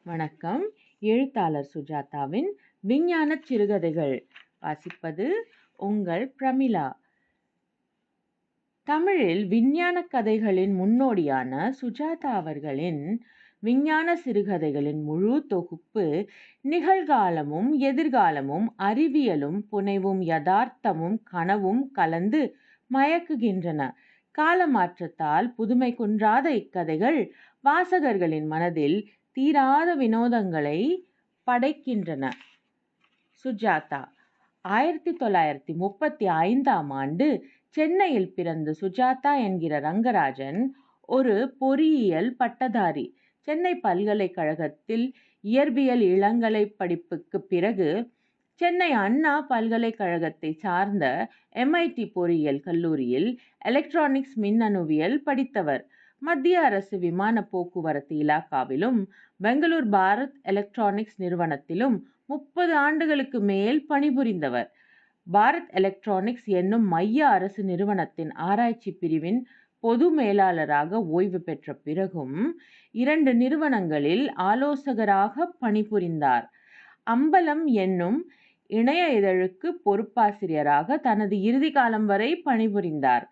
வணக்கம். எழுத்தாளர் சுஜாதாவின் விஞ்ஞானச் சிறுகதைகள். வாசிப்பது உங்கள் பிரமிளா. தமிழில் விஞ்ஞானக் கதைகளின் முன்னோடியான சுஜாதா அவர்களின் விஞ்ஞான சிறுகதைகளின் முழு தொகுப்பு நிகழ்காலமும் எதிர்காலமும் அறிவியலும் புனைவும் யதார்த்தமும் கனவும் கலந்து மயக்குகின்றன. காலமாற்றத்தால் புதுமை குன்றாத இக்கதைகள் வாசகர்களின் மனதில் தீராத வினோதங்களை படைக்கின்றன. சுஜாதா 1935ஆம் ஆண்டு சென்னையில் பிறந்த சுஜாதா என்கிற ரங்கராஜன் ஒரு பொறியியல் பட்டதாரி. சென்னை பல்கலைக்கழகத்தில் இயற்பியல் இளங்கலை படிப்புக்கு பிறகு சென்னை அண்ணா பல்கலைக்கழகத்தை சார்ந்த MIT பொறியியல் கல்லூரியில் எலக்ட்ரானிக்ஸ் மின்னணுவியல் படித்தவர். மத்திய அரசு விமான போக்குவரத்து இலாக்காவிலும் பெங்களூர் பாரத் எலக்ட்ரானிக்ஸ் நிறுவனத்திலும் 30 ஆண்டுகளுக்கு மேல் பணிபுரிந்தவர். பாரத் எலக்ட்ரானிக்ஸ் என்னும் மைய அரசு நிறுவனத்தின் ஆராய்ச்சி பிரிவின் பொது மேலாளராக ஓய்வு பெற்ற பிறகும் 2 நிறுவனங்களில் ஆலோசகராக பணிபுரிந்தார். அம்பலம் என்னும் இணைய இதழுக்கு பொறுப்பாசிரியராக தனது இறுதி காலம் வரை பணிபுரிந்தார்.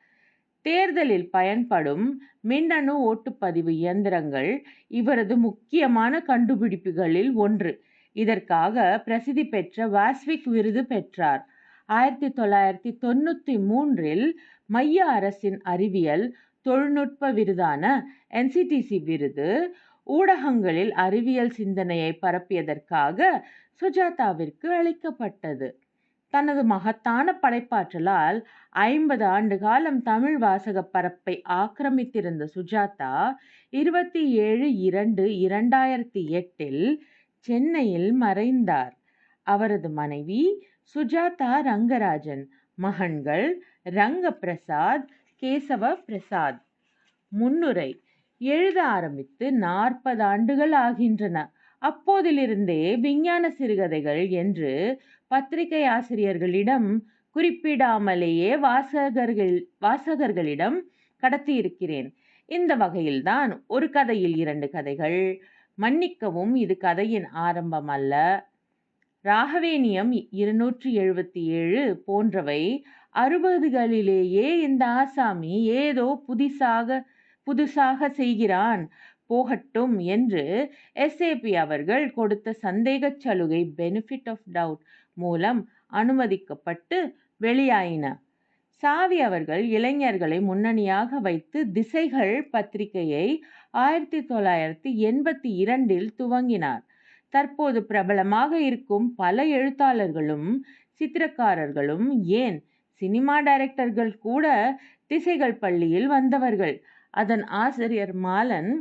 தேர்தலில் பயன்படும் மின்னணு ஓட்டுப்பதிவு இயந்திரங்கள் இவரது முக்கியமான கண்டுபிடிப்புகளில் ஒன்று. இதற்காக பிரசித்தி பெற்ற வாஸ்விக் விருது பெற்றார். 1993இல் மைய அரசின் அறிவியல் தொழில்நுட்ப விருதான NCTC விருது ஊடகங்களில் அறிவியல் சிந்தனையை பரப்பியதற்காக சுஜாதாவிற்கு அளிக்கப்பட்டது. தனது மகத்தான படைப்பாற்றலால் 50 ஆண்டு காலம் தமிழ் வாசக பரப்பை ஆக்கிரமித்திருந்த சுஜாதா 27/2/2008இல் சென்னையில் மறைந்தார். அவரது மனைவி சுஜாதா ரங்கராஜன், மகன்கள் ரங்கபிரசாத், கேசவ பிரசாத். முன்னுரை. எழுத ஆரம்பித்து 40 ஆண்டுகள் ஆகின்றன. அப்போதிலிருந்தே விஞ்ஞான சிறுகதைகள் என்று பத்திரிகை ஆசிரியர்களிடம் குறிப்பிடாமலேயே வாசகர்களிடம் கடத்தியிருக்கிறேன். இந்த வகையில்தான் ஒரு கதையில் 2 கதைகள், மன்னிக்கவும் இது கதையின் ஆரம்பம் அல்ல, ராகவேனியம் 277 போன்றவை 60களிலேயே இந்த ஆசாமி ஏதோ புதுசாக செய்கிறான் போகட்டும் என்று SAP அவர்கள் கொடுத்த சந்தேகச் சலுகை பெனிஃபிட் ஆஃப் டவுட் மூலம் அனுமதிக்கப்பட்டு வெளியாயின. சாவி அவர்கள் இளைஞர்களை முன்னணியாக வைத்து திசைகள் பத்திரிகையை 1982இல் துவங்கினார். தற்போது பிரபலமாக இருக்கும் பல எழுத்தாளர்களும் சித்திரக்காரர்களும் ஏன் சினிமா டைரக்டர்கள் கூட திசைகள் பள்ளியில் வந்தவர்கள். அதன் ஆசிரியர் மாலன்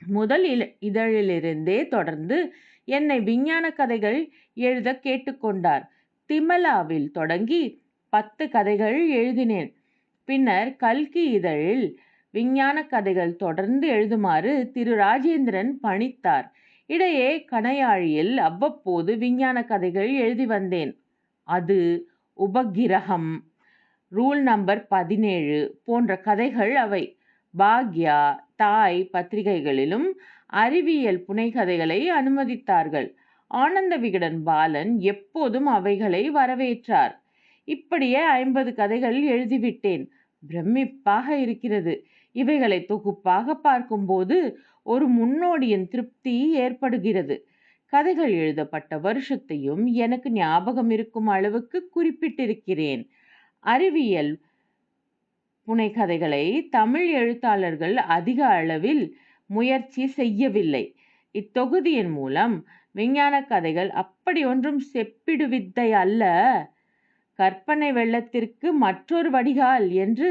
முதல் இதழிலிருந்தே தொடர்ந்து என்னை விஞ்ஞான கதைகள் எழுத கேட்டுக்கொண்டார். திமலாவில் தொடங்கி 10 கதைகள் எழுதினேன். பின்னர் கல்கி இதழில் விஞ்ஞான கதைகள் தொடர்ந்து எழுதுமாறு திரு ராஜேந்திரன் பணித்தார். இடையே கணையாழியில் அவ்வப்போது விஞ்ஞான கதைகள் எழுதி வந்தேன். அது, உபகிரகம், ரூல் நம்பர் 17 போன்ற கதைகள் அவை. பாக்யா, தாய் பத்திரிகைகளிலும் அறிவியல் புனைகதைகளை அனுமதித்தார்கள். ஆனந்த விகடன் பாலன் எப்போதும் அவைகளை வரவேற்றார். இப்படியே 50 கதைகள் எழுதிவிட்டேன். பிரமிப்பாக இருக்கிறது. இவைகளை தொகுப்பாக பார்க்கும்போது ஒரு முன்னோடியின் திருப்தி ஏற்படுகிறது. கதைகள் எழுதப்பட்ட வருஷத்தையும் எனக்கு ஞாபகம் இருக்கும் அளவுக்கு குறிப்பிட்டிருக்கிறேன். அறிவியல் புனைகதைகளை தமிழ் எழுத்தாளர்கள் அதிக அளவில் முயற்சி செய்யவில்லை. இத்தொகுதியின் மூலம் விஞ்ஞான கதைகள் அப்படி ஒன்றும் செப்பிடு வித்தை அல்ல, கற்பனை வெள்ளத்திற்கு மற்றொரு வடிகால் என்று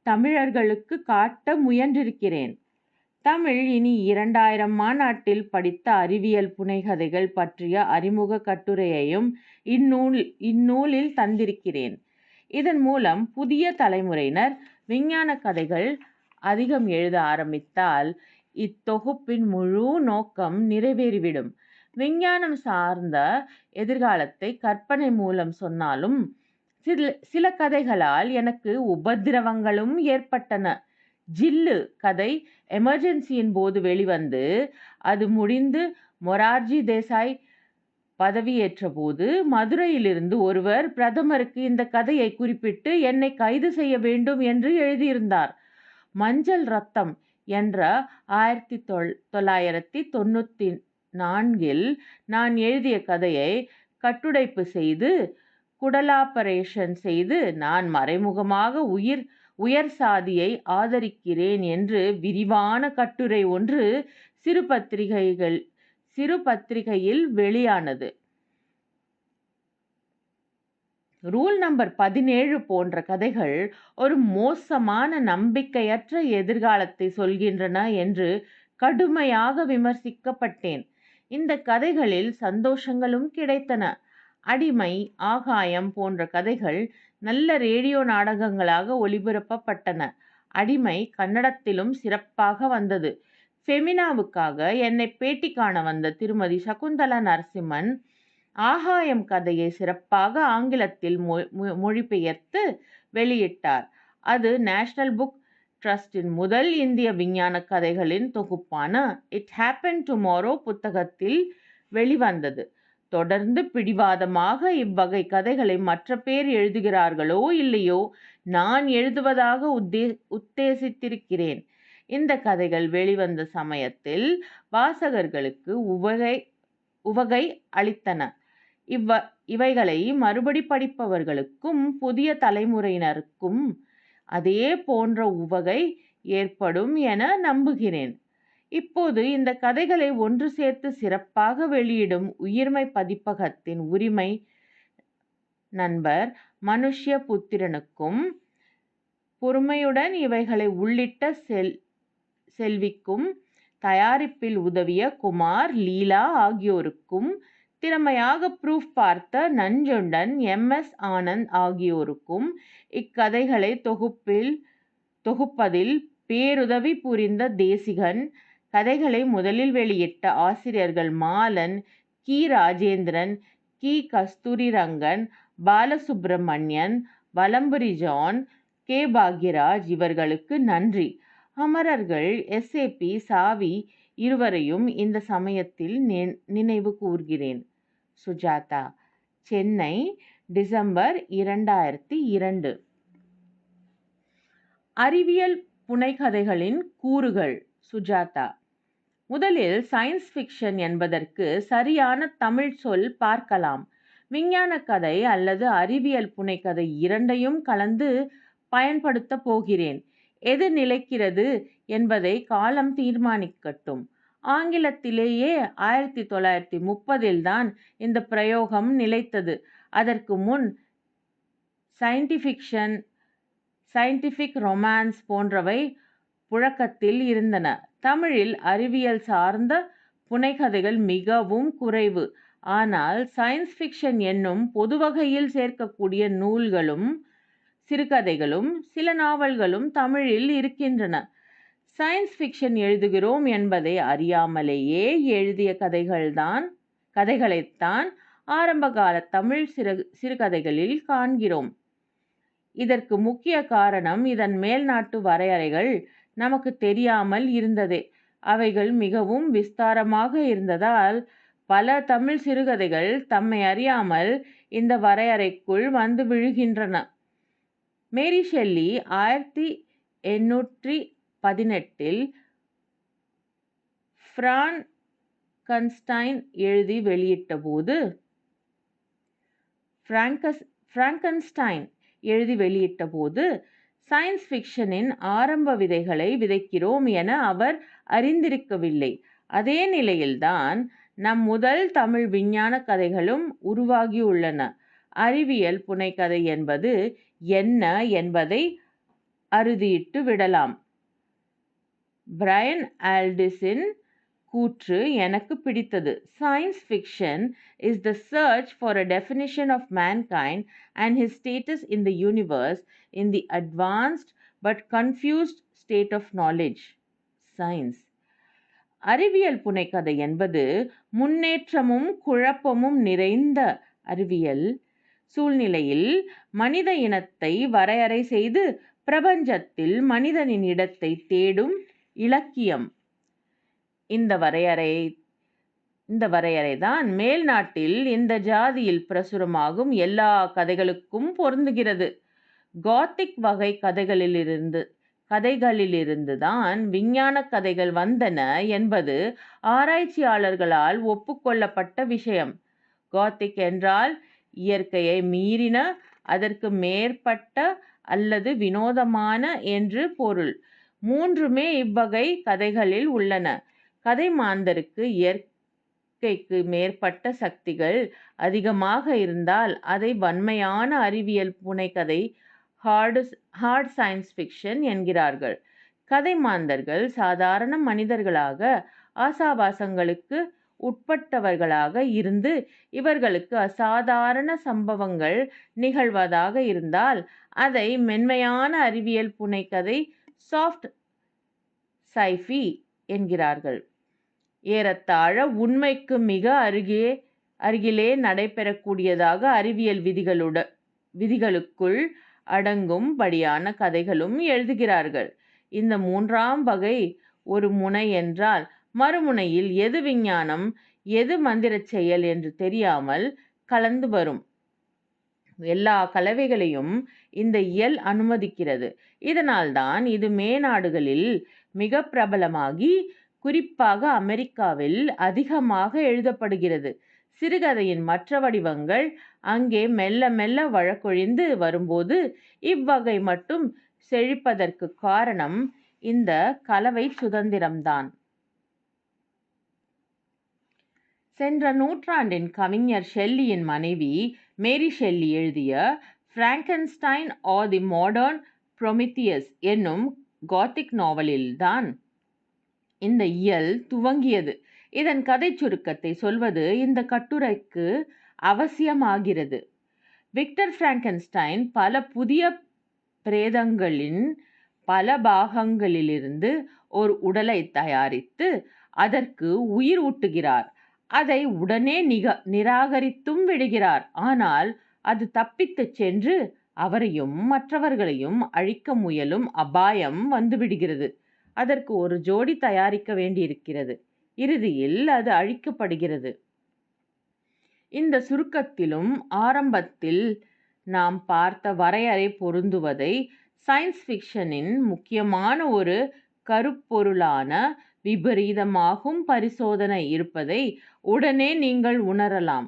தமிழர்களுக்கு காட்ட முயன்றிருக்கிறேன். தமிழ் இனி 2000 மாநாட்டில் படித்த அறிவியல் புனைகதைகள் பற்றிய அறிமுக கட்டுரையையும் இந்நூலில் தந்திருக்கிறேன். இதன் மூலம் புதிய தலைமுறையினர் விஞ்ஞான கதைகள் அதிகம் எழுத ஆரம்பித்தால் இத்தொகுப்பின் முழு நோக்கம் நிறைவேறிவிடும். விஞ்ஞானம் சார்ந்த எதிர்காலத்தை கற்பனை மூலம் சொன்னாலும் சில கதைகளால் எனக்கு உபத்திரவங்களும் ஏற்பட்டன. ஜில்லு கதை எமர்ஜென்சியின் போது வெளிவந்து அது முடிந்து மொரார்ஜி தேசாய் பதவியேற்ற போது மதுரையிலிருந்து ஒருவர் பிரதமருக்கு இந்த கதையை குறிப்பிட்டு என்னை கைது செய்ய வேண்டும் என்று எழுதியிருந்தார். மஞ்சள் ரத்தம் என்ற 1994 நான் எழுதிய கதையை கட்டுடைப்பு செய்து குடலாபரேஷன் செய்து நான் மறைமுகமாக உயர் சாதியை ஆதரிக்கிறேன் என்று விரிவான கட்டுரை ஒன்று சிறு பத்திரிகையில் வெளியானது. ரூல் நம்பர் 17 போன்ற கதைகள் ஒரு மோசமான நம்பிக்கையற்ற எதிர்காலத்தை சொல்கின்றன என்று கடுமையாக விமர்சிக்கப்பட்டேன். இந்த கதைகளில் சந்தோஷங்களும் கிடைத்தன. அடிமை, ஆகாயம் போன்ற கதைகள் நல்ல ரேடியோ நாடகங்களாக ஒளிபரப்பப்பட்டன. அடிமை கன்னடத்திலும் சிறப்பாக வந்தது. ஃபெமினாவுக்காக என்னை பேட்டி காண வந்த திருமதி சகுந்தலா நரசிம்மன் ஆகாயம் கதையை சிறப்பாக ஆங்கிலத்தில் மொழிபெயர்த்து வெளியிட்டார். அது நேஷனல் புக் ட்ரஸ்டின் முதல் இந்திய விஞ்ஞான கதைகளின் தொகுப்பான இட் ஹேப்பன் டுமாரோ புத்தகத்தில் வெளிவந்தது. தொடர்ந்து பிடிவாதமாக இவ்வகை கதைகளை மற்ற பேர் எழுதுகிறார்களோ இல்லையோ நான் எழுதுவதாக உத்தேசித்திருக்கிறேன். இந்த கதைகள் வெளிவந்த சமயத்தில் வாசகர்களுக்கு உவகை அளித்தன. இவைகளை மறுபடி படிப்பவர்களுக்கும் புதிய தலைமுறையினருக்கும் அதே போன்ற உவகை ஏற்படும் என நம்புகிறேன். இப்போது இந்த கதைகளை ஒன்று சேர்த்து சிறப்பாக வெளியிடும் உயிர்மை பதிப்பகத்தின் உரிமை நண்பர் மனுஷ்ய புத்திரனுக்கும் பொறுமையுடன் இவைகளை உள்ளிட்ட செல்விக்கும் தயாரிப்பில் உதவிய குமார், லீலா ஆகியோருக்கும் திறமையாக ப்ரூஃப் பார்த்த நஞ்சொண்டன், MS ஆனந்த் ஆகியோருக்கும் இக்கதைகளை தொகுப்பதில் பேருதவி புரிந்த தேசிகன், கதைகளை முதலில் வெளியிட்ட ஆசிரியர்கள் மாலன், கி. ராஜேந்திரன், கி. கஸ்தூரிரங்கன், பாலசுப்பிரமணியன், வலம்புரி ஜான், கே. பாக்யராஜ் இவர்களுக்கு நன்றி. அமரர்கள் SAP சாவி இருவரையும் இந்த சமயத்தில் நினைவு கூர்கிறேன். சுஜாதா, சென்னை, டிசம்பர் 2002. அறிவியல் புனைகதைகளின் கூறுகள். சுஜாதா. முதலில் சயின்ஸ் ஃபிக்ஷன் என்பதற்கு சரியான தமிழ் சொல் பார்க்கலாம். விஞ்ஞான கதை அல்லது அறிவியல் புனைகதை இரண்டையும் கலந்து பயன்படுத்த போகிறேன். எது நிலைக்கிறது என்பதை காலம் தீர்மானிக்கட்டும். ஆங்கிலத்திலேயே 1930 தான் இந்த பிரயோகம் நிலைத்தது. அதற்கு முன் சயின்டிஃபிக்ஷன், சயின்டிஃபிக் ரொமான்ஸ் போன்றவை புழக்கத்தில் இருந்தன. தமிழில் அறிவியல் சார்ந்த புனைகதைகள் மிகவும் குறைவு. ஆனால் சயின்ஸ் ஃபிக்ஷன் என்னும் பொதுவகையில் சேர்க்கக்கூடிய நூல்களும் சிறுகதைகளும் சில நாவல்களும் தமிழில் இருக்கின்றன. சயின்ஸ் ஃபிக்ஷன் எழுதுகிறோம் என்பதை அறியாமலேயே எழுதிய கதைகளைத்தான் ஆரம்பகால தமிழ் சிறுகதைகளில் காண்கிறோம். இதற்கு முக்கிய காரணம் இதன் மேல்நாட்டு வரையறைகள் நமக்கு தெரியாமல் இருந்ததே. அவைகள் மிகவும் விஸ்தாரமாக இருந்ததால் பல தமிழ் சிறுகதைகள் தம்மை அறியாமல் இந்த வரையறைக்குள் வந்து விழுகின்றன. மேரி ஷெல்லி 1818 ஃப்ராங்கன்ஸ்டைன் எழுதி வெளியிட்ட போது சயின்ஸ் ஃபிக்ஷனின் ஆரம்ப விதைகளை விதைக்கிறோம் என அவர் அறிந்திருக்கவில்லை. அதே நிலையில்தான் நம் முதல் தமிழ் விஞ்ஞான கதைகளும் உருவாகியுள்ளன. அறிவியல் புனைகதை என்பது என்ன என்பதை அறுதியிட்டு விடலாம். பிரையன் ஆல்டிஸின் கூற்று எனக்கு பிடித்தது. Science fiction is the search for a definition of mankind and his status in the universe in the advanced but confused state of knowledge, science. அறிவியல் புனைகதை என்பது முன்னேற்றமும் குழப்பமும் நிறைந்த அறிவியல் சூழ்நிலையில் மனித இனத்தை வரையறை செய்து பிரபஞ்சத்தில் மனிதனின் இடத்தை தேடும் இலக்கியம். இந்த வரையறைதான் மேல் நாட்டில் இந்த ஜாதியில் பிரசுரமாகும் எல்லா கதைகளுக்கும் பொருந்துகிறது. காத்திக் வகை கதைகளிலிருந்துதான் விஞ்ஞான கதைகள் வந்தன என்பது ஆராய்ச்சியாளர்களால் ஒப்புக்கொள்ளப்பட்ட விஷயம். காத்திக் என்றால் இயற்கையை மீறின, அதற்கு மேற்பட்ட அல்லது வினோதமான என்று பொருள். மூன்றுமே இவ்வகை கதைகளில் உள்ளன. கதை மாந்தருக்கு இயற்கைக்கு மேற்பட்ட சக்திகள் அதிகமாக இருந்தால் அதை வன்மையான அறிவியல் புனைகதை, ஹார்ட் சயின்ஸ் ஃபிக்ஷன் என்கிறார்கள். கதை மாந்தர்கள் சாதாரண மனிதர்களாக, ஆசாபாசங்களுக்கு உட்பட்டவர்களாக இருந்து இவர்களுக்கு அசாதாரண சம்பவங்கள் நிகழ்வதாக இருந்தால் அதை மென்மையான அறிவியல் புனைகதை, சாஃப்ட் சைஃபி என்கிறார்கள். ஏறத்தாழ உண்மைக்கு மிக அருகிலே நடைபெறக்கூடியதாக அறிவியல் விதிகளுக்குள் அடங்கும்படியான கதைகளும் எழுதுகிறார்கள். இந்த மூன்றாம் வகை ஒரு முனை என்றால் மறுமுனையில் எது விஞ்ஞானம், எது மந்திரச் செயல் என்று தெரியாமல் கலந்து வரும் எல்லா கலவைகளையும் இந்த இயல் அனுமதிக்கிறது. இதனால்தான் இது மேநாடுகளில் மிக பிரபலமாகி குறிப்பாக அமெரிக்காவில் அதிகமாக எழுதப்படுகிறது. சிறுகதையின் மற்ற வடிவங்கள் அங்கே மெல்ல மெல்ல வழக்கொழிந்து வரும்போது இவ்வகை மட்டும் செழிப்பதற்கு காரணம் இந்த கலவை சுதந்திரம்தான். சென்ற நூற்றாண்டின் கவிஞர் ஷெல்லியின் மனைவி மேரி ஷெல்லி எழுதிய Frankenstein or the modern Prometheus என்னும் காத்திக் நாவலில்தான் இந்த இயல் துவங்கியது. இதன் கதை சுருக்கத்தை சொல்வது இந்த கட்டுரைக்கு அவசியமாகிறது. விக்டர் பிராங்கன்ஸ்டைன் பல புதிய பிரேதங்களின் பல பாகங்களிலிருந்து ஒரு உடலை தயாரித்து அதற்கு உயிர் ஊட்டுகிறார். அதை உடனே நிராகரித்தும் விடுகிறார். ஆனால் அது தப்பித்துச் சென்று அவரையும் மற்றவர்களையும் அழிக்க முயலும் அபாயம் வந்துவிடுகிறது. அதற்கு ஒரு ஜோடி தயாரிக்க வேண்டியிருக்கிறது. இறுதியில் அது அழிக்கப்படுகிறது. இந்த சுருக்கத்திலும் ஆரம்பத்தில் நாம் பார்த்த வரையறை பொருந்துவதை சயின்ஸ் ஃபிக்ஷனின் முக்கியமான ஒரு கருப்பொருளான விபரீதமாகும் பரிசோதனை இருப்பதை உடனே நீங்கள் உணரலாம்.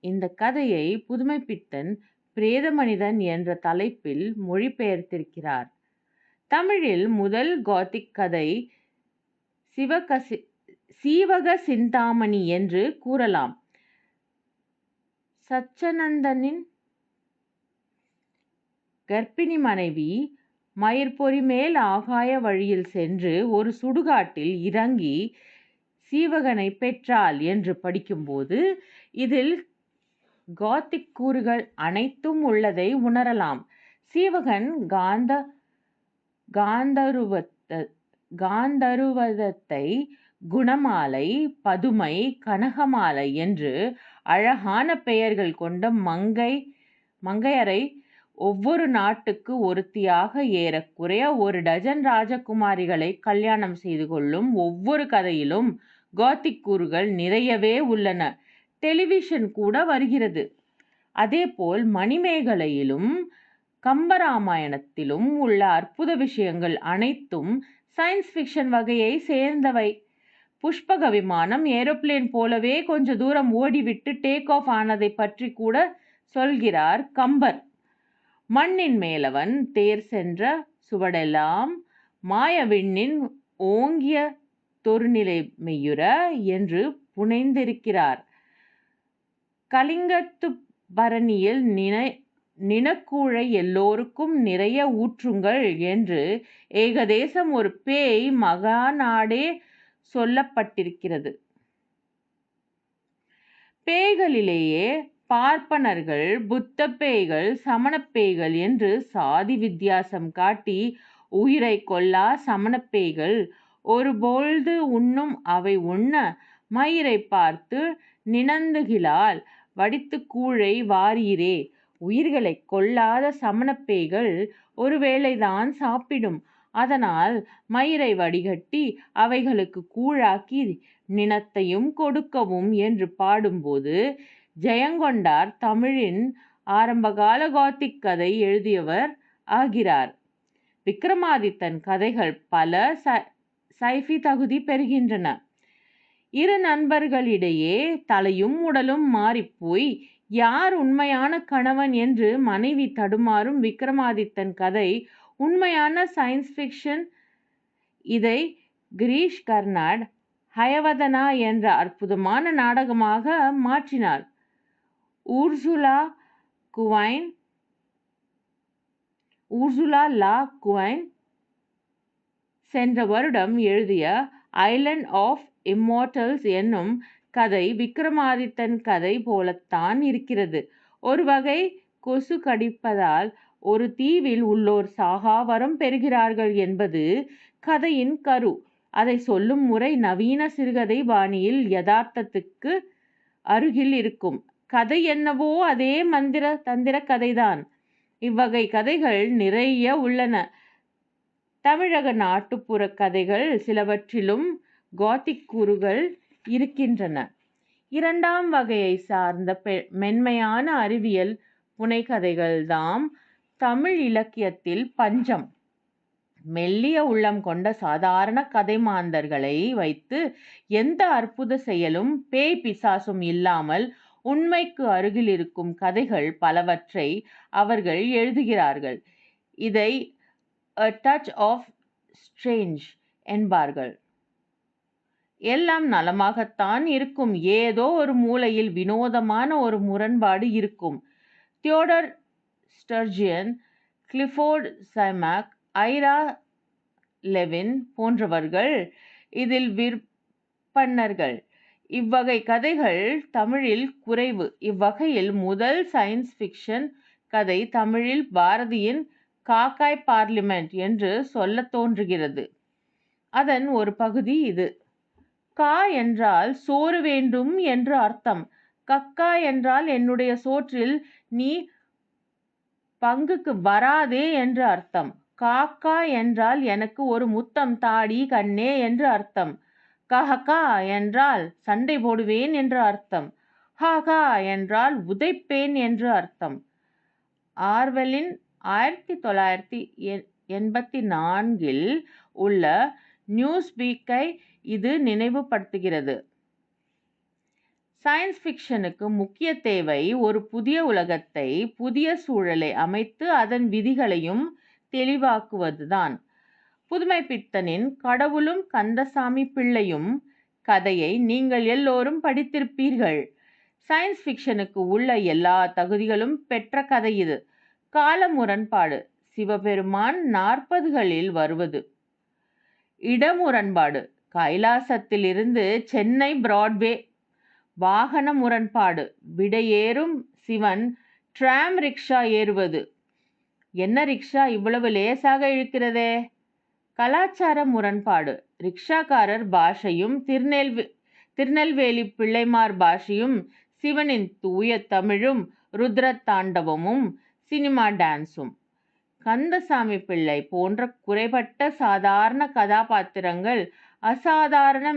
இந்த கதையை புதுமைப்பித்தன் பிரேத மனிதன் என்ற தலைப்பில் மொழிபெயர்த்திருக்கிறார். தமிழில் முதல் காத்திக் கதை சீவக சிந்தாமணி என்று கூறலாம். சச்சனந்தனின் கர்ப்பிணி மனைவி மயிர்பொறி மேல் ஆகாய வழியில் சென்று ஒரு சுடுகாட்டில் இறங்கி சீவகனை பெற்றாள் என்று படிக்கும்போது இதில் காத்திக் கூறுகள் அனைத்தும் உள்ளதை உணரலாம். சீவகன் காந்தருவதத்தை, குணமாலை, பதுமை, கனகமாலை என்று அழகான பெயர்கள் கொண்ட மங்கையரை ஒவ்வொரு நாட்டுக்கு ஒருத்தியாக ஏறக்குறைய ஒரு டஜன் ராஜகுமாரிகளை கல்யாணம் செய்து கொள்ளும் ஒவ்வொரு கதையிலும் காத்திக் கூறுகள் நிறையவே உள்ளன. டெலிவிஷன் கூட வருகிறது. அதேபோல் மணிமேகலையிலும் கம்பராமாயணத்திலும் உள்ள அற்புத விஷயங்கள் அனைத்தும் சயின்ஸ் ஃபிக்ஷன் வகையை சேர்ந்தவை. புஷ்பக விமானம் ஏரோப்ளேன் போலவே கொஞ்ச தூரம் ஓடிவிட்டு டேக் ஆஃப் ஆனதை பற்றி கூட சொல்கிறார் கம்பர். மண்ணின் மேலவன் தேர் சென்ற சுவடெல்லாம் மாயவிண்ணின் ஓங்கிய தொருநிலை மெய்யுற என்று புனைந்திருக்கிறார். கலிங்கத்து பரணியில் நினக்கூழை எல்லோருக்கும் நிறைய ஊற்றுங்கள் என்று ஏகதேசம் ஒரு பேய் மகாநாடே சொல்லப்பட்டிருக்கிறது. பேய்களிலேயே பார்ப்பனர்கள், புத்த பேய்கள், சமணப் பேய்கள் என்று சாதி வித்தியாசம் காட்டி உயிரை கொல்லா சமணப் பேய்கள் ஒருபொழுது உண்ணும் அவை உண்ண மயிரை பார்த்து நினந்துகிலால் வடித்து கூழை வாரீரே உயிர்களை கொல்லாத சமணப்பேய்கள் ஒருவேளைதான் சாப்பிடும். அதனால் மயிரை வடிகட்டி அவைகளுக்கு கூழாக்கி நிணத்தையும் கொடுக்கவும் என்று பாடும்போது ஜெயங்கொண்டார் தமிழின் ஆரம்பகால காத்திக் கதை எழுதியவர் ஆகிறார். விக்ரமாதித்தன் கதைகள் பல சைஃபி தகுதி பெறுகின்றன. இரு நண்பர்களிடையே தலையும் உடலும் மாறிப்போய் யார் உண்மையான கணவன் என்று மனைவி தடுமாறும் விக்ரமாதித்தன் கதை உண்மையான சயின்ஸ் ஃபிக்ஷன். இதை கிரீஷ் கர்னாட் ஹயவதனா என்ற அற்புதமான நாடகமாக மாற்றினார். ஊர்சுலா லா குவைன் சென்ற வருடம் எழுதிய ஐலண்ட் ஆஃப் இம்மார்டல்ஸ் என்னும் கதை விக்ரமாதித்தன் கதை போலத்தான் இருக்கிறது. ஒரு வகை கொசு கடிப்பதால் ஒரு தீவில் உள்ளோர் சாகாவரம் பெறுகிறார்கள் என்பது கதையின் கரு. அதை சொல்லும் முறை நவீன சிறுகதை பாணியில் யதார்த்தத்துக்கு அருகில் இருக்கும். கதை என்னவோ அதே தந்திர கதைதான். இவ்வகை கதைகள் நிறைய உள்ளன. தமிழக நாட்டுப்புற கதைகள் சிலவற்றிலும் காத்திக் கூறுகள் இருக்கின்றன. இரண்டாம் வகையை சார்ந்த மென்மையான அறிவியல் புனைகதைகள்தாம் தமிழ் இலக்கியத்தில் பஞ்சம். மெல்லிய உள்ளம் கொண்ட சாதாரண கதை மாந்தர்களை வைத்து எந்த அற்புத செயலும் பேய் பிசாசும் இல்லாமல் உண்மைக்கு அருகில் இருக்கும் கதைகள் பலவற்றை அவர்கள் எழுதுகிறார்கள். இதை a touch of strange என்பார்கள். எல்லாம் நலமாகத்தான் இருக்கும். ஏதோ ஒரு மூலையில் வினோதமான ஒரு முரண்பாடு இருக்கும். Theodore Sturgeon, Clifford சைமாக், Airaa Levin போன்றவர்கள் இதில் விற்பன்னர்கள். இவ்வகை கதைகள் தமிழில் குறைவு. இவ்வகையில் முதல் சயின்ஸ் ஃபிக்ஷன் கதை தமிழில் பாரதியின் காக்காய் பார்லிமெண்ட் என்று சொல்ல தோன்றுகிறது. அதன் ஒரு பகுதி இது. கா என்றால் சோறு வேண்டும் என்று அர்த்தம். கக்கா என்றால் என்னுடைய சோற்றில் நீ பங்குக்கு வராதே என்று அர்த்தம். காக்கா என்றால் எனக்கு ஒரு முத்தம் தாடி கண்ணே என்று அர்த்தம். கஹகா என்றால் சண்டை போடுவேன் என்று அர்த்தம். ஹாகா என்றால் உதைப்பேன் என்று அர்த்தம். ஆர்வெலின் 1984 உள்ள நியூஸ்வீக்கை இது நினைவுபடுத்துகிறது. சயின்ஸ் ஃபிக்ஷனுக்கு முக்கிய தேவை ஒரு புதிய உலகத்தை, புதிய சூழலை அமைத்து அதன் விதிகளையும் தெளிவாக்குவதுதான். புதுமைப்பித்தனின் கடவுளும் கந்தசாமி பிள்ளையும் கதையை நீங்கள் எல்லோரும் படித்திருப்பீர்கள். சயின்ஸ் ஃபிக்ஷனுக்கு உள்ள எல்லா தகுதிகளும் பெற்ற கதை இது. கால முரண்பாடு. சிவபெருமான் 40களில் வருவது. இடமுரண்பாடு. கைலாசத்திலிருந்து சென்னை பிராட்வே. வாகன முரண்பாடு. விடையேறும் சிவன் டிராம் ரிக்ஷா ஏறுவது. என்ன ரிக்ஷா இவ்வளவு லேசாக இழுக்கிறதே. கலாச்சார முரண்பாடு. ரிக்ஷாக்காரர் பாஷையும் திருநெல்வேலி பிள்ளைமார் பாஷையும் சிவனின் தூய தமிழும் ருத்ர தாண்டவமும் சினிமா டான்ஸும். கந்தசாமி பிள்ளை போன்ற குறைபட்ட சாதாரண கதாபாத்திரங்கள் அசாதாரண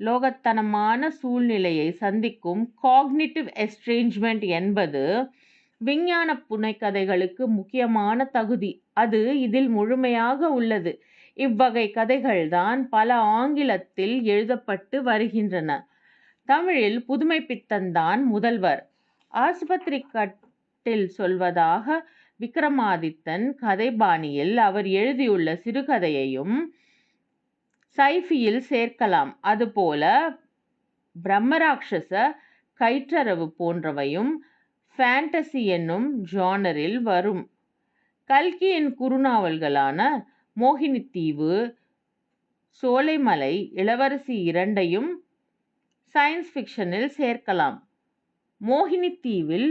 லோகத்தனமான சூழ்நிலையை சந்திக்கும் காக்னிட்டிவ் எஸ்ட்ரேஞ்ச்மெண்ட் என்பது விஞ்ஞான புனைக்கதைகளுக்கு முக்கியமான தகுதி. அது இதில் முழுமையாக உள்ளது. இவ்வகை கதைகள்தான் பல ஆங்கிலத்தில் எழுதப்பட்டு வருகின்றன. தமிழில் புதுமைப்பித்தன்தான் முதல்வர். ஆஸ்பத்திரி கட்டில் சொல்வதாக விக்ரமாதித்தன் கதைபாணியில் அவர் எழுதியுள்ள சிறுகதையையும் சைஃபியில் சேர்க்கலாம். அதுபோல பிரம்மராட்சச கயிற்றரவு போன்றவையும் ஃபேண்டசி என்னும் ஜானரில் வரும். கல்கியின் குறுநாவல்களான மோகினித்தீவு, சோலைமலை இளவரசி இரண்டையும் சயின்ஸ் ஃபிக்ஷனில் சேர்க்கலாம். மோகினித்தீவில்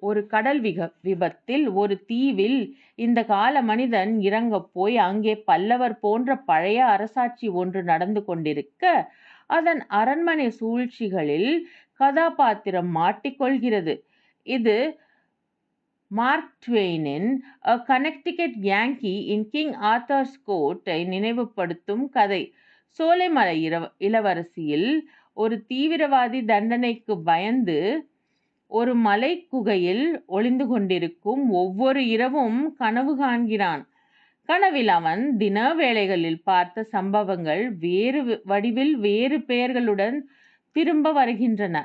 ஒரு கடல் விபத்தில் ஒரு தீவில் இந்த கால மனிதன் இறங்கப் போய் அங்கே பல்லவர் போன்ற பழைய அரசாட்சி ஒன்று நடந்து கொண்டிருக்க அதன் அரண்மனை சூழ்ச்சிகளில் கதாபாத்திரம் மாட்டிக்கொள்கிறது. இது மார்க் ட்வெயினின் A Connecticut Yankee in King Arthur's Court-ஐ நினைவுபடுத்தும் கதை. சோலைமலை இளவரசியில் ஒரு தீவிரவாதி தண்டனைக்கு பயந்து ஒரு மலை குகையில் ஒளிந்து கொண்டிருக்கும் ஒவ்வொரு இரவும் கனவு காண்கிறான். கனவில் அவன் தின வேளைகளில் பார்த்த சம்பவங்கள் வேறு வடிவில் வேறு பெயர்களுடன் திரும்ப வருகின்றன.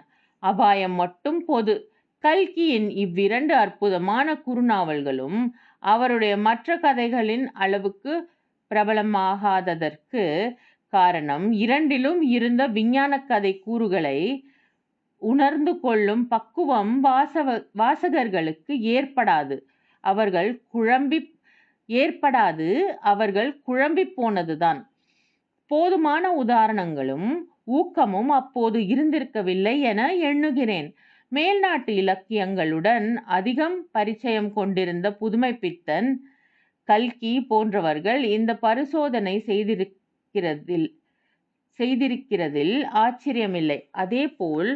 அபாயம் மட்டும் பொது. கல்கியின் இவ்விரண்டு அற்புதமான குறுநாவல்களும் அவருடைய மற்ற கதைகளின் அளவுக்கு பிரபலமாகாததற்கு காரணம் இரண்டிலும் இருந்த விஞ்ஞான கதை கூறுகளை உணர்ந்து கொள்ளும் பக்குவம் வாசகர்களுக்கு ஏற்படாது. அவர்கள் குழம்பி போனதுதான். போதுமான உதாரணங்களும் ஊக்கமும் அப்போது இருந்திருக்கவில்லை என எண்ணுகிறேன். மேல்நாட்டு இலக்கியங்களுடன் அதிகம் பரிச்சயம் கொண்டிருந்த புதுமைப்பித்தன் கல்கி போன்றவர்கள் இந்த பரிசோதனை செய்திருக்கிறதில் ஆச்சரியமில்லை. அதேபோல்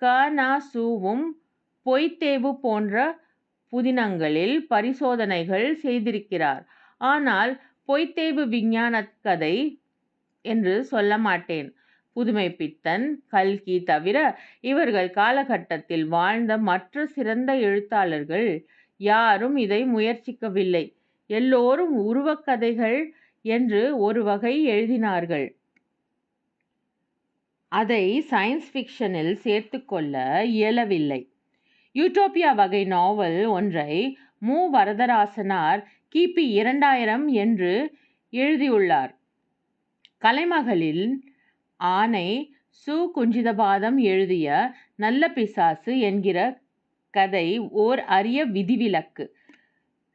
க.ந.சு.வும் பொய்த்தேவு போன்ற புதினங்களில் பரிசோதனைகள் செய்திருக்கிறார். ஆனால் பொய்த்தேவு விஞ்ஞான கதை என்று சொல்ல மாட்டேன். புதுமைப்பித்தன், கல்கி தவிர இவர்கள் காலகட்டத்தில் வாழ்ந்த மற்ற சிறந்த எழுத்தாளர்கள் யாரும் இதை முயற்சிக்கவில்லை. எல்லோரும் உருவக்கதைகள் என்று ஒரு வகை எழுதினார்கள். அதை சயின்ஸ் ஃபிக்ஷனில் சேர்த்து கொள்ள இயலவில்லை. யூட்டோப்பியா வகை நாவல் ஒன்றை மு. வரதராசனார் கிபி 2000 என்று எழுதியுள்ளார். கலைமகளின் ஆணை சு. குஞ்சிதபாதம் எழுதிய நல்ல பிசாசு என்கிற கதை ஓர் அரிய விதிவிலக்கு.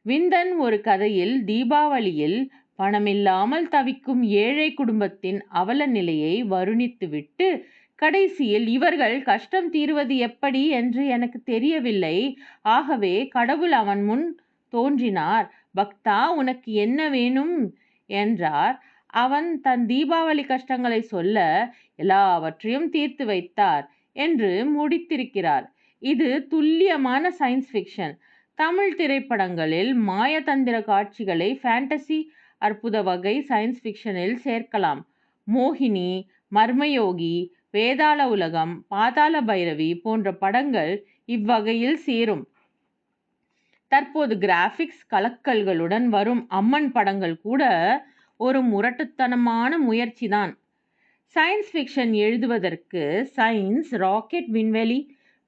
விந்தன் ஒரு கதையில் தீபாவளியில் பணமில்லாமல் தவிக்கும் ஏழை குடும்பத்தின் அவல நிலையை வருணித்துவிட்டு கடைசியில் இவர்கள் கஷ்டம் தீர்வது எப்படி என்று எனக்கு தெரியவில்லை, ஆகவே கடவுள் அவன் முன் தோன்றினார், பக்தா உனக்கு என்ன வேணும் என்றார். அவன் தன் தீபாவளி கஷ்டங்களை சொல்ல எல்லாவற்றையும் தீர்த்து வைத்தார் என்று முடித்திருக்கிறார். இது துல்லியமான சயின்ஸ் ஃபிக்ஷன். தமிழ் திரைப்படங்களில் மாயதந்திர காட்சிகளை ஃபேண்டசி அற்புத வகை சயின்ஸ் ஃபிக்ஷனில் சேர்க்கலாம். மோகினி, மர்மயோகி, வேதாள உலகம், பாதாள பைரவி போன்ற படங்கள் இவ்வகையில் சேரும். தற்போது கிராபிக்ஸ் கலக்கல்களுடன் வரும் அம்மன் படங்கள் கூட ஒரு முரட்டுத்தனமான முயற்சிதான். சயின்ஸ் ஃபிக்ஷன் எழுதுவதற்கு சயின்ஸ், ராக்கெட், விண்வெளி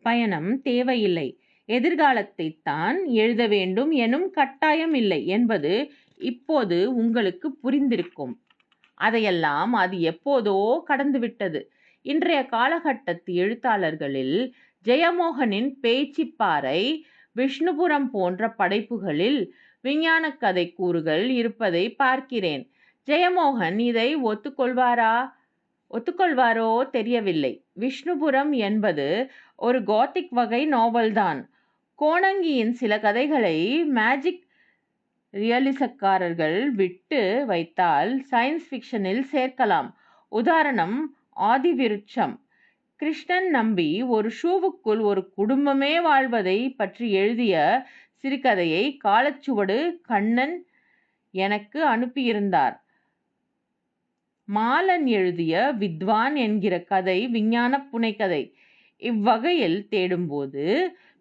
பயணம் தேவையில்லை. எதிர்காலத்தை தான் எழுத வேண்டும் எனும் கட்டாயம் இல்லை என்பது இப்போது உங்களுக்கு புரிந்திருக்கும். அதையெல்லாம் அது எப்போதோ கடந்துவிட்டது. இன்றைய காலகட்டத்து எழுத்தாளர்களில் ஜெயமோகனின் பேச்சிப்பாறை, விஷ்ணுபுரம் போன்ற படைப்புகளில் விஞ்ஞான கதை கூறுகள் இருப்பதை பார்க்கிறேன். ஜெயமோகன் இதை ஒத்துக்கொள்வாரோ தெரியவில்லை. விஷ்ணுபுரம் என்பது ஒரு கோத்திக் வகை நாவல்தான். கோணங்கியின் சில கதைகளை மேஜிக் ரியலிசக்காரர்கள் விட்டு வைத்தால் சயின்ஸ் ஃபிக்ஷனில் சேர்க்கலாம். உதாரணம் ஆதிவிருட்சம். கிருஷ்ணன் நம்பி ஒரு ஷூவுக்குள் ஒரு குடும்பமே வாழ்வதை பற்றி எழுதிய சிறுகதையை காலச்சுவடு கண்ணன் எனக்கு அனுப்பியிருந்தார். மாலன் எழுதிய வித்வான் என்கிற கதை விஞ்ஞான புனைக்கதை. இவ்வகையில் தேடும்போது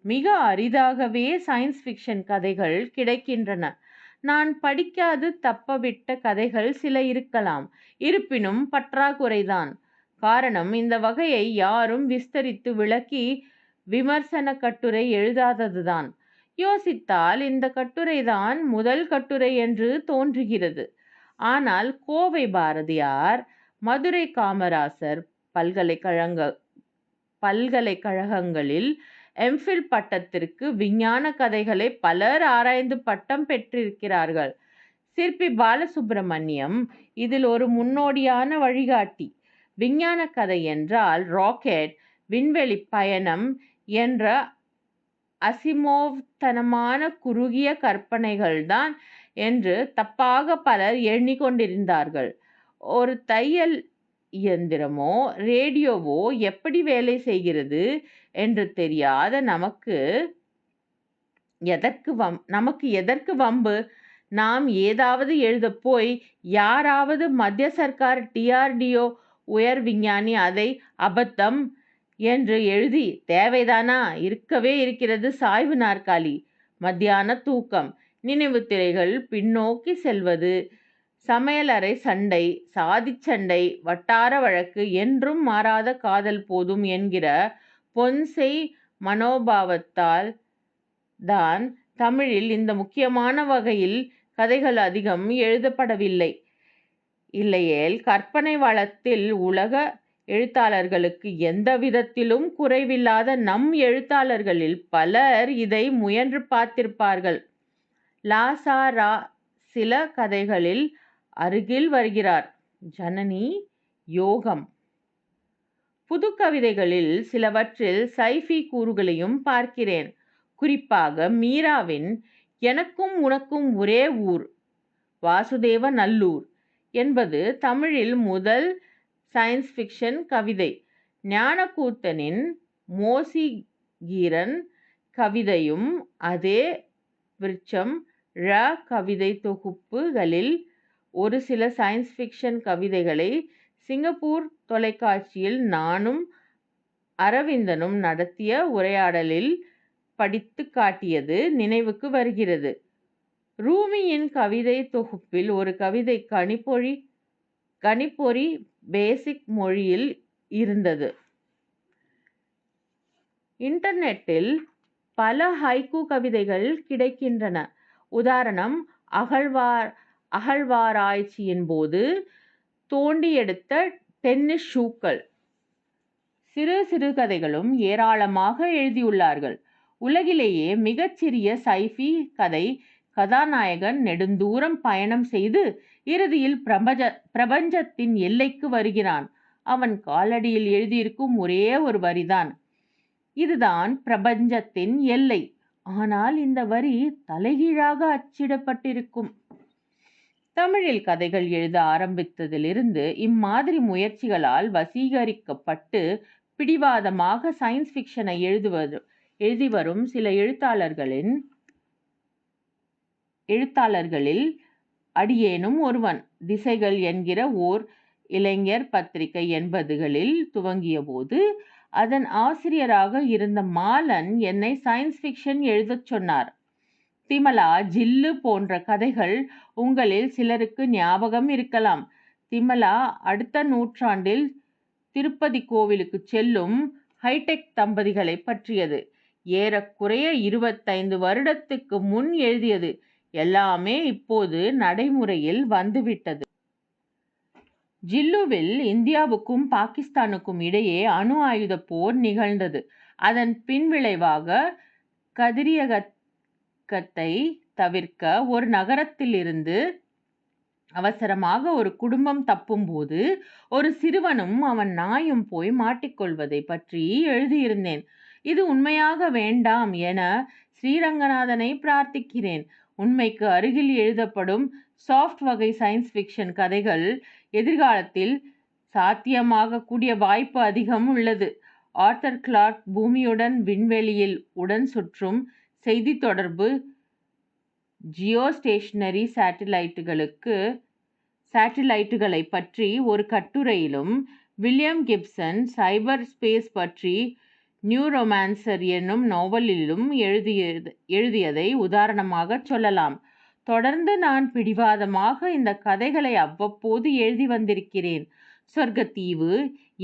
மிக அரிதாகவே சயின்ஸ் ஃபிக்ஷன் கதைகள் கிடைக்கின்றன. நான் படிக்காது தப்பவிட்ட கதைகள் சில இருக்கலாம். இருப்பினும் பற்றாக்குறைதான். காரணம், இந்த வகையை யாரும் விஸ்தரித்து விளக்கி விமர்சன கட்டுரை எழுதாததுதான். யோசித்தால் இந்த கட்டுரைதான் முதல் கட்டுரை என்று தோன்றுகிறது. ஆனால் கோவை பாரதியார், மதுரை காமராசர் பல்கலைக்கழகங்களில் எம்ஃபில் பட்டத்திற்கு விஞ்ஞான கதைகளை பலர் ஆராய்ந்து பட்டம் பெற்றிருக்கிறார்கள். சிற்பி பாலசுப்பிரமணியம் இதில் ஒரு முன்னோடியான வழிகாட்டி. விஞ்ஞான கதை என்றால் ராக்கெட், விண்வெளி பயணம் என்ற அசிமோவ் தனமான குறுகிய கற்பனைகள்தான் என்று தப்பாக பலர் எண்ணிக்கொண்டிருந்தார்கள். ஒரு தையல் இயந்திரமோ ரேடியோவோ எப்படி வேலை செய்கிறது என்று தெரியாத நமக்கு எதற்கு வம்பு? நாம் ஏதாவது எழுதப் போய் யாராவது மத்திய சர்க்கார் DRDO உயர் விஞ்ஞானி அதை அபத்தம் என்று எழுதி தேவைதானா? இருக்கவே இருக்கிறது சாய்வு நாற்காலி, மத்தியான தூக்கம், நினைவு திரைகள் பின்னோக்கி செல்வது, சமையலறை சண்டை, சாதிச் சண்டை, வட்டார வழக்கு, என்றும் மாறாத காதல் போதும் என்கிற பொன்செய் மனோபாவத்தால் தான் தமிழில் இந்த முக்கியமான வகையில் கதைகள் அதிகம் எழுதப்படவில்லை. இல்லையேல் கற்பனை வளத்தில் உலக எழுத்தாளர்களுக்கு எந்த விதத்திலும் குறைவில்லாத நம் எழுத்தாளர்களில் பலர் இதை முயன்று பார்த்திருப்பார்கள். லாசாரா சில கதைகளில் அருகில் வருகிறார். ஜனனி, யோகம். புது கவிதைகளில் சிலவற்றில் சைஃபி கூறுகளையும் பார்க்கிறேன். குறிப்பாக மீராவின் எனக்கும் உனக்கும் ஒரே ஊர், வாசுதேவ நல்லூர் என்பது தமிழில் முதல் சயின்ஸ் ஃபிக்ஷன் கவிதை. ஞானக்கூத்தனின் மோசிகீரன் கவிதையும் அதே விருட்சம் ழ கவிதை தொகுப்புகளில் ஒரு சில சயின்ஸ் ஃபிக்ஷன் கவிதைகளை சிங்கப்பூர் தொலைக்காட்சியில் நானும் அரவிந்தனும் நடத்திய உரையாடலில் படித்து காட்டியது நினைவுக்கு வருகிறது. ரூமியின் கவிதை தொகுப்பில் ஒரு கவிதை கணிப்பொறி பேசிக் மொழியில் இருந்தது. இன்டர்நெட்டில் பல ஹைக்கூ கவிதைகள் கிடைக்கின்றன. உதாரணம், அகழ்வாராய்ச்சியின் போது தோண்டி எடுத்த டென்னிஸ் ஷூக்கள். சிறு சிறுகதைகளும் ஏராளமாக எழுதியுள்ளார்கள். உலகிலேயே மிகச்சிறிய சைஃபி கதை கதாநாயகன் நெடுந்தூரம் பயணம் செய்து இறுதியில் பிரபஞ்சத்தின் எல்லைக்கு வருகிறான். அவன் காலடியில் எழுதியிருக்கும் ஒரே ஒரு வரிதான், இதுதான் பிரபஞ்சத்தின் எல்லை. ஆனால் இந்த வரி தலைகீழாக அச்சிடப்பட்டிருக்கும். தமிழில் கதைகள் எழுத ஆரம்பித்ததிலிருந்து இம்மாதிரி முயற்சிகளால் வசீகரிக்கப்பட்டு பிடிவாதமாக சயின்ஸ் ஃபிக்ஷனை எழுதி வரும் சில எழுத்தாளர்களில் அடியேனும் ஒருவன். திசைகள் என்கிற ஓர் இளைஞர் பத்திரிகை 80களில் துவங்கிய போது அதன் ஆசிரியராக இருந்த மாலன் என்னை சயின்ஸ் ஃபிக்ஷன் எழுதச் சொன்னார். திமலா, ஜில்லு போன்ற கதைகள் உங்களில் சிலருக்கு ஞாபகம் இருக்கலாம். திமலா அடுத்த நூற்றாண்டில் திருப்பதி கோவிலுக்கு செல்லும் ஹைடெக் தம்பதிகளை பற்றியது. ஏறக்குறைய 25 வருடத்துக்கு முன் எழுதியது. எல்லாமே இப்போது நடைமுறையில் வந்துவிட்டது. ஜில்லுவில் இந்தியாவுக்கும் பாகிஸ்தானுக்கும் இடையே அணு ஆயுத போர் நிகழ்ந்தது. அதன் பின்விளைவாக கதிரியக்கத்தை தவிர்க்க ஒரு நகரத்திலிருந்து அவசரமாக ஒரு குடும்பம் தப்பும்போது ஒரு சிறுவனும் அவன் நாயும் போய் மாட்டிக்கொள்வதை பற்றி எழுதியிருந்தேன். இது உண்மையாக வேண்டாம் என ஸ்ரீரங்கநாதனை பிரார்த்திக்கிறேன். உண்மைக்கு அருகில் எழுதப்படும் சாஃப்ட் வகை சயின்ஸ் ஃபிக்ஷன் கதைகள் எதிர்காலத்தில் சாத்தியமாக கூடிய வாய்ப்பு அதிகம் உள்ளது. ஆர்தர் கிளார்க் பூமியுடன் விண்வெளியில் உடன் சுற்றும் செய்தி தொடர்பு ஜியோஸ்டேஷனரி சேட்டிலைட்டுகளை பற்றி ஒரு கட்டுரையிலும், வில்லியம் கிப்சன் சைபர் ஸ்பேஸ் பற்றி நியூரோமான்சர் என்னும் நாவலிலும் எழுதியதை உதாரணமாக சொல்லலாம். தொடர்ந்து நான் பிடிவாதமாக இந்த கதைகளை அவ்வப்போது எழுதி வந்திருக்கிறேன். சொர்க்கத்தீவு,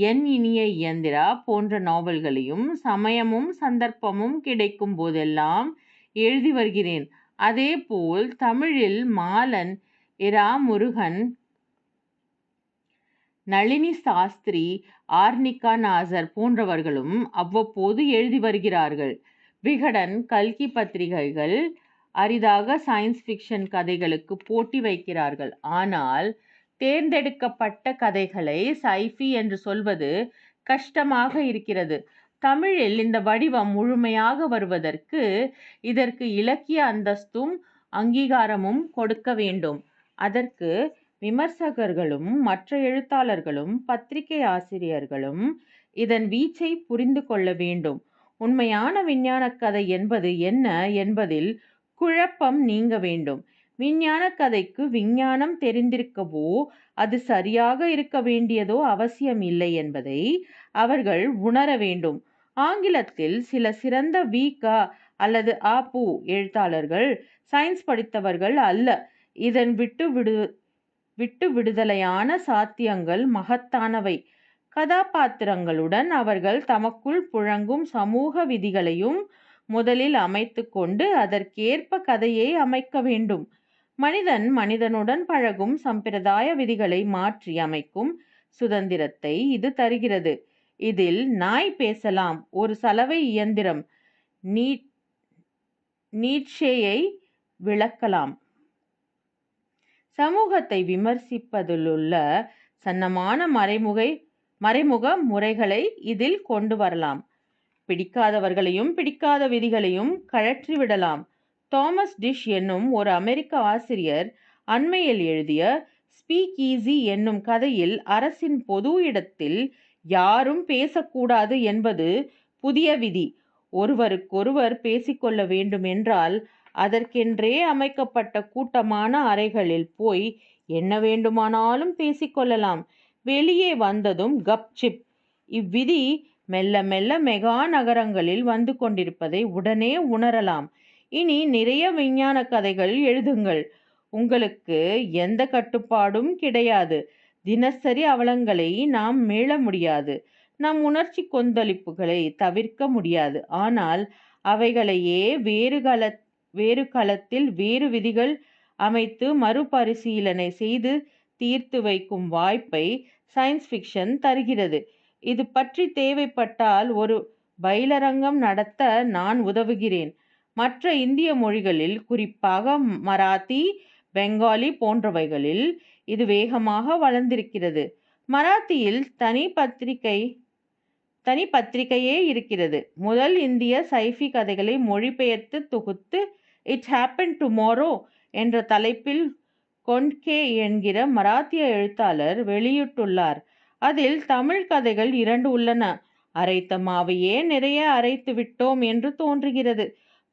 என் இனிய இயந்திரா போன்ற நாவல்களையும் சமயமும் சந்தர்ப்பமும் கிடைக்கும் போதெல்லாம் எழுதி வருகிறேன். அதேபோல் தமிழில் மாலன், இரா முருகன், நளினி சாஸ்திரி, ஆர்னிகா நாசர் போன்றவர்களும் அவ்வப்போது எழுதி வருகிறார்கள். விகடன், கல்கி பத்திரிகைகள் அரிதாக சயின்ஸ் ஃபிக்ஷன் கதைகளுக்கு போட்டி வைக்கிறார்கள். ஆனால் தேர்ந்தெடுக்கப்பட்ட கதைகளை சைஃபி என்று சொல்வது கஷ்டமாக இருக்கிறது. தமிழில் இந்த வடிவம் முழுமையாக வருவதற்கு இதற்கு இலக்கிய அந்தஸ்தும் அங்கீகாரமும் கொடுக்க வேண்டும். அதற்கு விமர்சகர்களும் மற்ற எழுத்தாளர்களும் பத்திரிகை ஆசிரியர்களும் இதன் வீச்சை புரிந்து கொள்ள வேண்டும். உண்மையான விஞ்ஞானக் கதை என்பது என்ன என்பதில் குழப்பம் நீங்க வேண்டும். விஞ்ஞானக் கதைக்கு விஞ்ஞானம் தெரிந்திருக்கவோ அது சரியாக இருக்க வேண்டியதோ அவசியம் இல்லை என்பதை அவர்கள் உணர வேண்டும். ஆங்கிலத்தில் சில சிறந்த வி.க. அல்லது அ.பு. எழுத்தாளர்கள் சயின்ஸ் படித்தவர்கள் அல்ல. இதன் விட்டு விடுதலையான சாத்தியங்கள் மகத்தானவை. கதாபாத்திரங்களுடன் அவர்கள் தமக்குள் புழங்கும் சமூக விதிகளையும் முதலில் அமைத்து கொண்டு அதற்கேற்ப கதையை அமைக்க வேண்டும். மனிதன் மனிதனுடன் பழகும் சம்பிரதாய விதிகளை மாற்றி அமைக்கும் சுதந்திரத்தை இது தருகிறது. இதில் நாய் பேசலாம், ஒரு சலவை இயந்திரம் நீட்சேயை விளக்கலாம். சமூகத்தை விமர்சிப்பதிலுள்ள சன்னமான மறைமுக முறைகளை இதில் கொண்டு வரலாம். பிடிக்காதவர்களையும் பிடிக்காத விதிகளையும் கழற்றிவிடலாம். தாமஸ் டிஷ் என்னும் ஒரு அமெரிக்க ஆசிரியர் அண்மையில் எழுதிய ஸ்பீக் ஈஸி என்னும் கதையில் அரசின் பொது இடத்தில் யாரும் பேசக்கூடாது என்பது புதிய விதி. ஒருவருக்கொருவர் பேசிக்கொள்ள வேண்டும் என்றால் அதற்கென்றே அமைக்கப்பட்ட கூட்டமான அறைகளில் போய் என்ன வேண்டுமானாலும் பேசிக்கொள்ளலாம். வெளியே வந்ததும் கப்சிப். இவ்விதி மெல்ல மெல்ல மெகா நகரங்களில் வந்து கொண்டிருப்பதை உடனே உணரலாம். இனி நிறைய விஞ்ஞான கதைகள் எழுதுங்கள். உங்களுக்கு எந்த கட்டுப்பாடும் கிடையாது. தினசரி அவலங்களை நாம் மீள முடியாது. நம் உணர்ச்சி கொந்தளிப்புகளை தவிர்க்க முடியாது. ஆனால் அவைகளையே வேறு களத்தில் வேறு விதிகள் அமைத்து மறுபரிசீலனை செய்து தீர்த்து வைக்கும் வாய்ப்பை சயின்ஸ் ஃபிக்ஷன் தருகிறது. இது பற்றி தேவைப்பட்டால் ஒரு பயிலரங்கம் நடத்த நான் உதவுகிறேன். மற்ற இந்திய மொழிகளில், குறிப்பாக மராத்தி, பெங்காலி போன்றவைகளில் இது வேகமாக வளர்ந்திருக்கிறது. மராத்தியில் தனி பத்திரிகையே இருக்கிறது. முதல் இந்திய சைஃபி கதைகளை மொழிபெயர்த்து தொகுத்து இட் ஹேப்பன் டுமாரோ என்ற தலைப்பில் கொன்கே என்கிற மராத்திய எழுத்தாளர் வெளியிட்டுள்ளார். அதில் தமிழ் கதைகள் 2 உள்ளன. அரைத்த மாவையே நிறைய அரைத்து விட்டோம் என்று தோன்றுகிறது.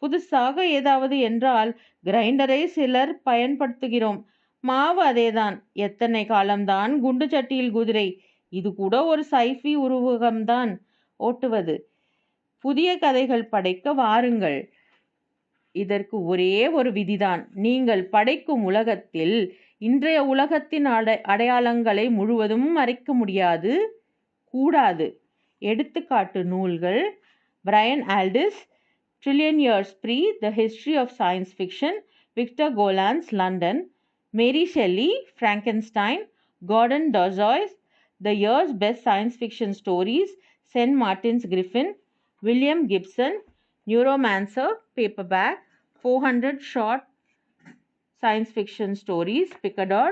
புதுசாக ஏதாவது என்றால் கிரைண்டரை சிலர் பயன்படுத்துகிறோம். மாவு அதேதான். எத்தனை காலம்தான் குண்டு சட்டியில் குதிரை. இது கூட ஒரு சைஃபி உருவகம்தான் ஓட்டுவது. புதிய கதைகள் படைக்க வாருங்கள். இதற்கு ஒரே ஒரு விதிதான். நீங்கள் படைக்கும் உலகத்தில் இன்றைய உலகத்தின் அடையாளங்களை முழுவதும் மறைக்க முடியாது, கூடாது. எடுத்துக்காட்டு நூல்கள்: Brian Aldiss, Trillion Years Pre, The History of Science Fiction, Victor Gollancz, London; Mary Shelley, Frankenstein; Gordon Dozois, The Year's Best Science Fiction Stories, St. Martin's Griffin; William Gibson, Neuromancer, paperback; 400 Short Science Fiction Stories, Picador;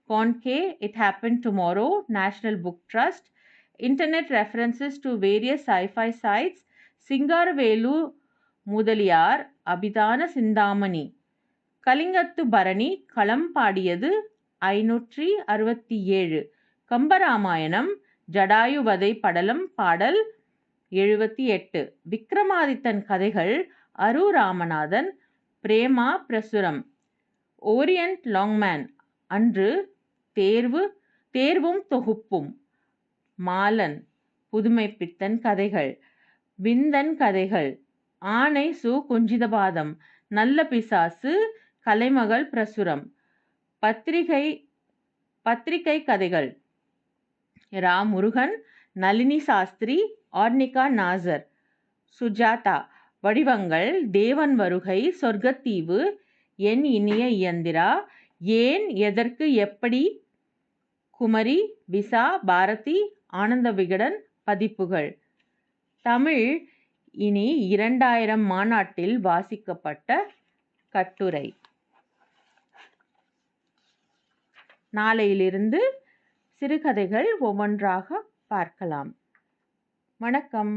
Conke, It Happened Tomorrow, National Book Trust; Internet references to various sci-fi sites, Singaravelu Mudaliar, Abithana Chintamani; Kalingathu Parani, களம் பாடியது 567; கம்பராமாயணம், ஜடாயுவதை படலம், பாடல் 78; விக்ரமாதித்தன் கதைகள், அரு Ramanathan, Prema பிரசுரம்; orient Longman, அன்று தேர்வும் தொகுப்பும்; மாலன், புதுமைப்பித்தன் கதைகள்; விந்தன் கதைகள், ஆனை சு. குஞ்சிதபாதம், நல்ல பிசாசு, கலைமகள் பிரசுரம்; பத்திரிகை கதைகள், ரா. முருகன், நளினி சாஸ்திரி, ஆர்னிகா நாசர்; சுஜாதா. வடிவங்கள்: தேவன் வருகை, சொர்க்கத்தீவு, என் இனிய இயந்திரா, ஏன், எதற்கு, எப்படி, குமரி, விசா, பாரதி, ஆனந்த விகடன் பதிப்புகள். தமிழ் இனி 2000 மாநாட்டில் வாசிக்கப்பட்ட கட்டுரை. நாளையிலிருந்து சிறுகதைகள் ஒவ்வொன்றாக பார்க்கலாம். வணக்கம்.